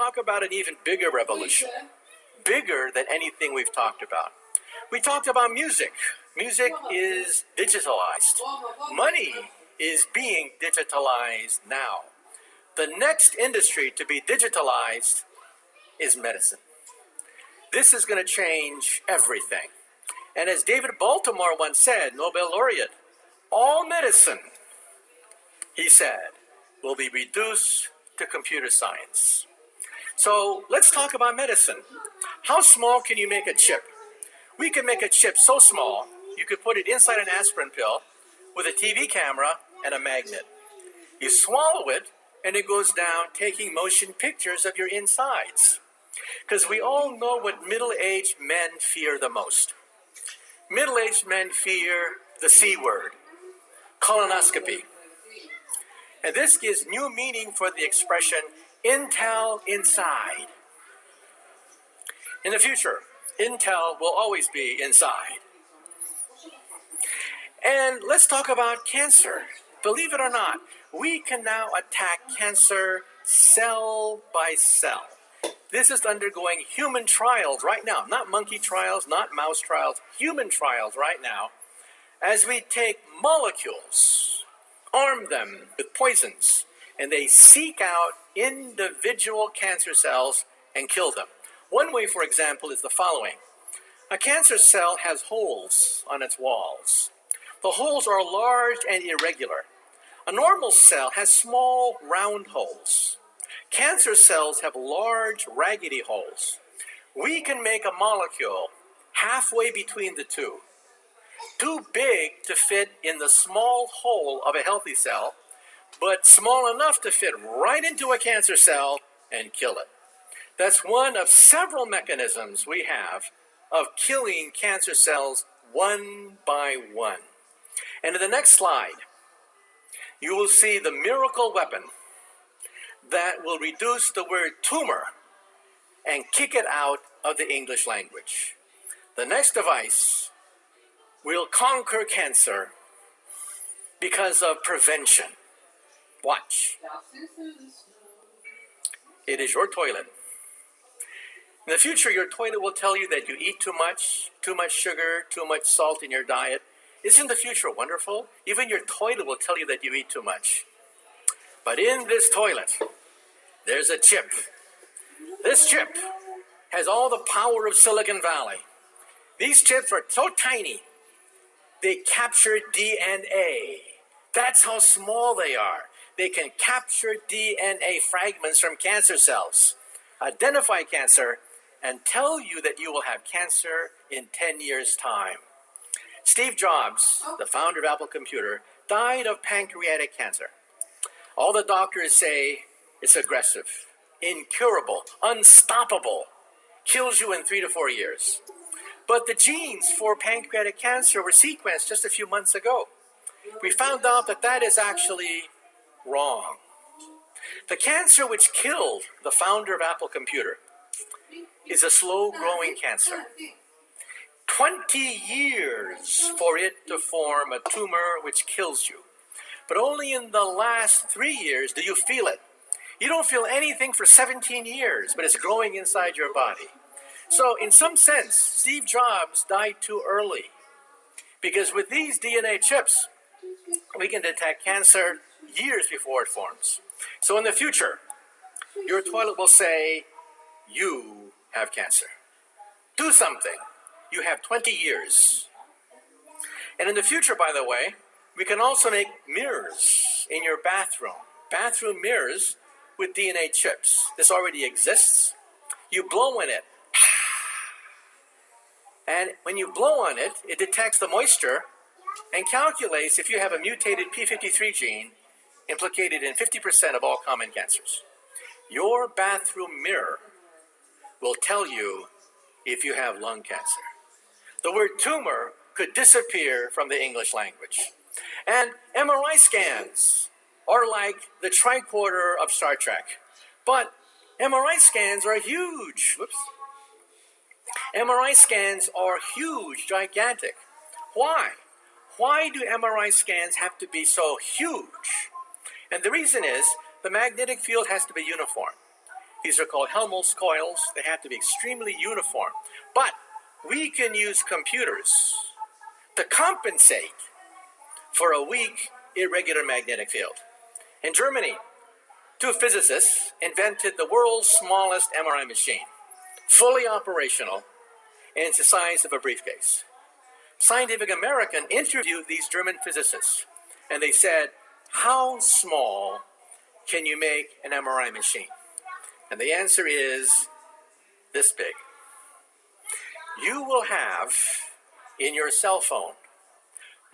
talk about an even bigger revolution, bigger than anything we've talked about. We talked about music. Music is digitalized. Money is being digitalized now. The next industry to be digitalized is medicine. This is going to change everything. And as David Baltimore once said, Nobel laureate, all medicine, he said, will be reduced to computer science. So let's talk about medicine. How small can you make a chip? We can make a chip so small, you could put it inside an aspirin pill with a TV camera and a magnet. You swallow it, and it goes down taking motion pictures of your insides. Because we all know what middle-aged men fear the most. Middle-aged men fear the C word, colonoscopy. And this gives new meaning for the expression Intel inside. In the future, Intel will always be inside. And let's talk about cancer. Believe it or not, we can now attack cancer cell by cell. This is undergoing human trials right now, not monkey trials, not mouse trials, human trials right now, as we take molecules, arm them with poisons, and they seek out individual cancer cells and kill them. One way, for example, is the following. A cancer cell has holes on its walls. The holes are large and irregular. A normal cell has small, round holes. Cancer cells have large, raggedy holes. We can make a molecule halfway between the two, too big to fit in the small hole of a healthy cell, but small enough to fit right into a cancer cell and kill it. That's one of several mechanisms we have of killing cancer cells one by one. And in the next slide, you will see the miracle weapon that will reduce the word tumor and kick it out of the English language. The next device will conquer cancer because of prevention. Watch. It is your toilet. In the future, your toilet will tell you that you eat too much sugar, too much salt in your diet. Isn't the future wonderful? Even your toilet will tell you that you eat too much. But in this toilet, there's a chip. This chip has all the power of Silicon Valley. These chips are so tiny, they capture DNA. That's how small they are. They can capture DNA fragments from cancer cells, identify cancer, and tell you that you will have cancer in 10 years' time. Steve Jobs, the founder of Apple Computer, died of pancreatic cancer. All the doctors say it's aggressive, incurable, unstoppable, kills you in 3 to 4 years. But the genes for pancreatic cancer were sequenced just a few months ago. We found out that that is actually wrong. The cancer which killed the founder of Apple Computer is a slow-growing cancer. 20 years for it to form a tumor which kills you. But only in the last 3 years do you feel it. You don't feel anything for 17 years, but it's growing inside your body. So in some sense, Steve Jobs died too early. Because with these DNA chips, we can detect cancer years before it forms. So in the future, your toilet will say, you have cancer. Do something. You have 20 years. And in the future, by the way, we can also make mirrors in your bathroom. Bathroom mirrors with DNA chips. This already exists. You blow in it. And when you blow on it, it detects the moisture and calculates if you have a mutated P53 gene implicated in 50% of all common cancers. Your bathroom mirror will tell you if you have lung cancer. The word tumor could disappear from the English language. And MRI scans are like the tricorder of Star Trek. But MRI scans are huge. MRI scans are huge, gigantic. Why? Why do MRI scans have to be so huge? And the reason is the magnetic field has to be uniform. These are called Helmholtz coils. They have to be extremely uniform. But we can use computers to compensate for a weak, irregular magnetic field. In Germany, two physicists invented the world's smallest MRI machine, fully operational, and it's the size of a briefcase. Scientific American interviewed these German physicists, and they said, how small can you make an MRI machine? And the answer is this big. You will have in your cell phone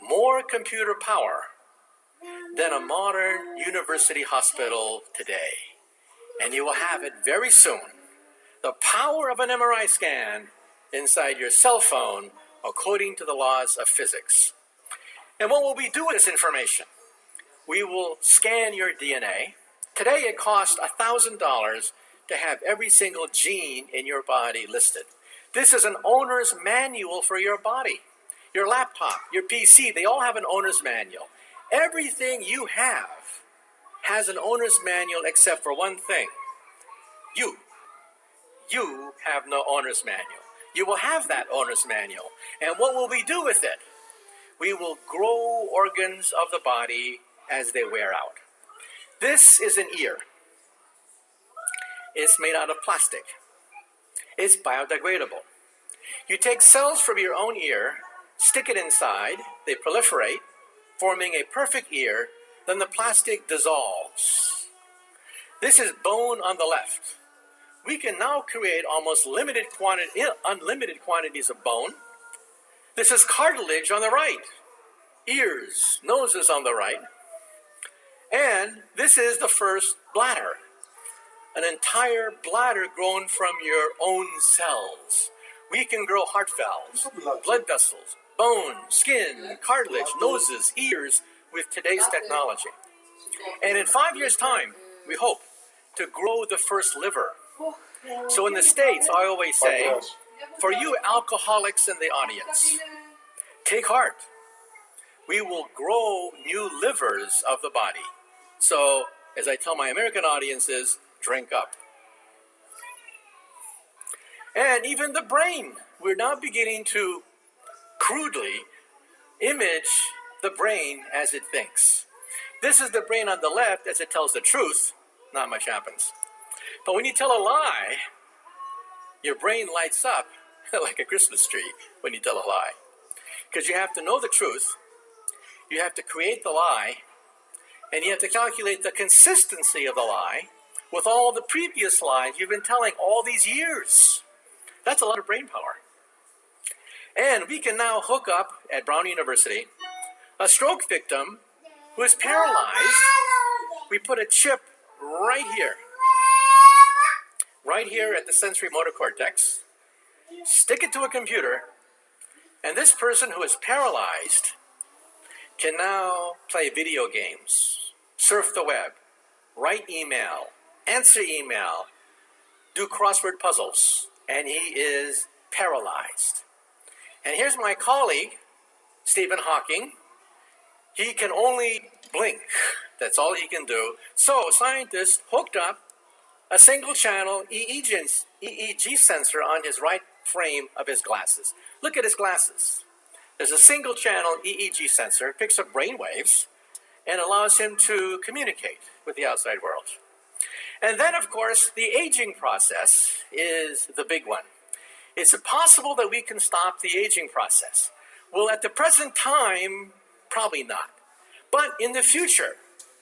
more computer power than a modern university hospital today. And you will have it very soon. The power of an MRI scan inside your cell phone according to the laws of physics. And what will we do with this information? We will scan your DNA. Today it costs $1,000 to have every single gene in your body listed. This is an owner's manual for your body. Your laptop, your PC, they all have an owner's manual. Everything you have has an owner's manual except for one thing. You have no owner's manual. You will have that owner's manual. And what will we do with it? We will grow organs of the body as they wear out. This is an ear. It's made out of plastic. It's biodegradable. You take cells from your own ear, stick it inside, they proliferate, forming a perfect ear, then the plastic dissolves. This is bone on the left. We can now create almost unlimited quantities of bone. This is cartilage on the right. Ears, noses on the right. And this is the first bladder. An entire bladder grown from your own cells. We can grow heart valves, blood vessels, bone, skin, cartilage, noses, ears with today's technology. And in 5 years' time, we hope to grow the first liver. So in the States, I always say, for you alcoholics in the audience, take heart. We will grow new livers of the body. So, as I tell my American audiences, drink up. And even the brain, we're now beginning to crudely image the brain as it thinks. This is the brain on the left as it tells the truth, not much happens. But when you tell a lie, your brain lights up like a Christmas tree when you tell a lie. Because you have to know the truth, you have to create the lie, and you have to calculate the consistency of the lie with all the previous lies you've been telling all these years. That's a lot of brain power. And we can now hook up at Brown University a stroke victim who is paralyzed. We put a chip right here at the sensory motor cortex, stick it to a computer, and this person who is paralyzed can now play video games, surf the web, write email, answer email, do crossword puzzles, and he is paralyzed. And here's my colleague, Stephen Hawking. He can only blink. That's all he can do. So scientists hooked up a single channel EEG sensor on his right frame of his glasses. Look at his glasses. There's a single channel EEG sensor, picks up brain waves, and allows him to communicate with the outside world. And then, of course, the aging process is the big one. Is it possible that we can stop the aging process? Well, at the present time, probably not. But in the future,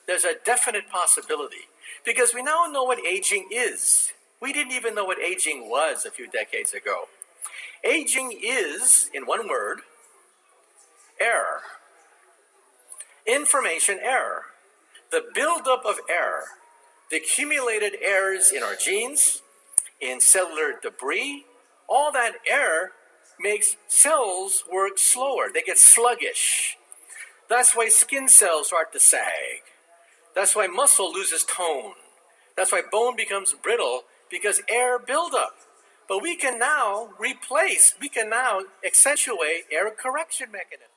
there's a definite possibility. Because we now know what aging is. We didn't even know what aging was a few decades ago. Aging is, in one word, error. Information error. The buildup of error. The accumulated errors in our genes, in cellular debris, all that error makes cells work slower. They get sluggish. That's why skin cells start to sag. That's why muscle loses tone. That's why bone becomes brittle, because error buildup. But we can now accentuate error correction mechanisms.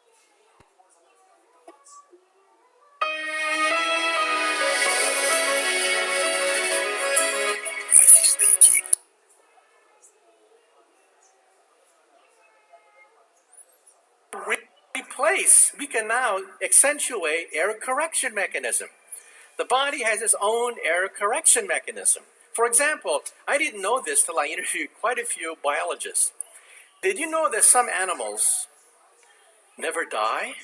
we can now accentuate error correction mechanism. The body has its own error correction mechanism. For example, I didn't know this till I interviewed quite a few biologists. Did you know that some animals never die?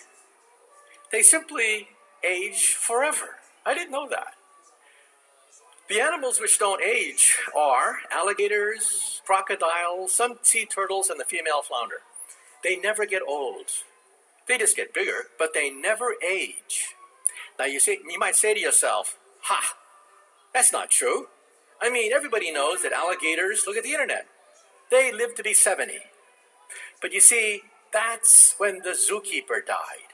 They simply age forever. I didn't know that. The animals which don't age are alligators, crocodiles, some sea turtles, and the female flounder. They never get old. They just get bigger, but they never age. Now you might say to yourself, "Ha, that's not true." I mean, everybody knows that alligators, look at the internet, they live to be 70. But you see, that's when the zookeeper died.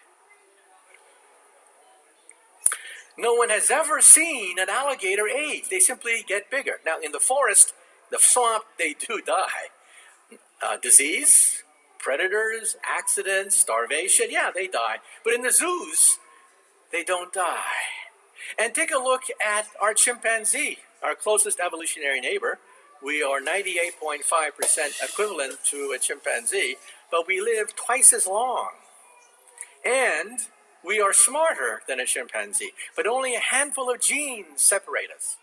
No one has ever seen an alligator age. They simply get bigger. Now, in the forest, the swamp, they do die. Disease, predators, accidents, starvation, yeah, they die. But in the zoos, they don't die. And take a look at our chimpanzee, our closest evolutionary neighbor. We are 98.5% equivalent to a chimpanzee, but we live twice as long. And we are smarter than a chimpanzee, but only a handful of genes separate us.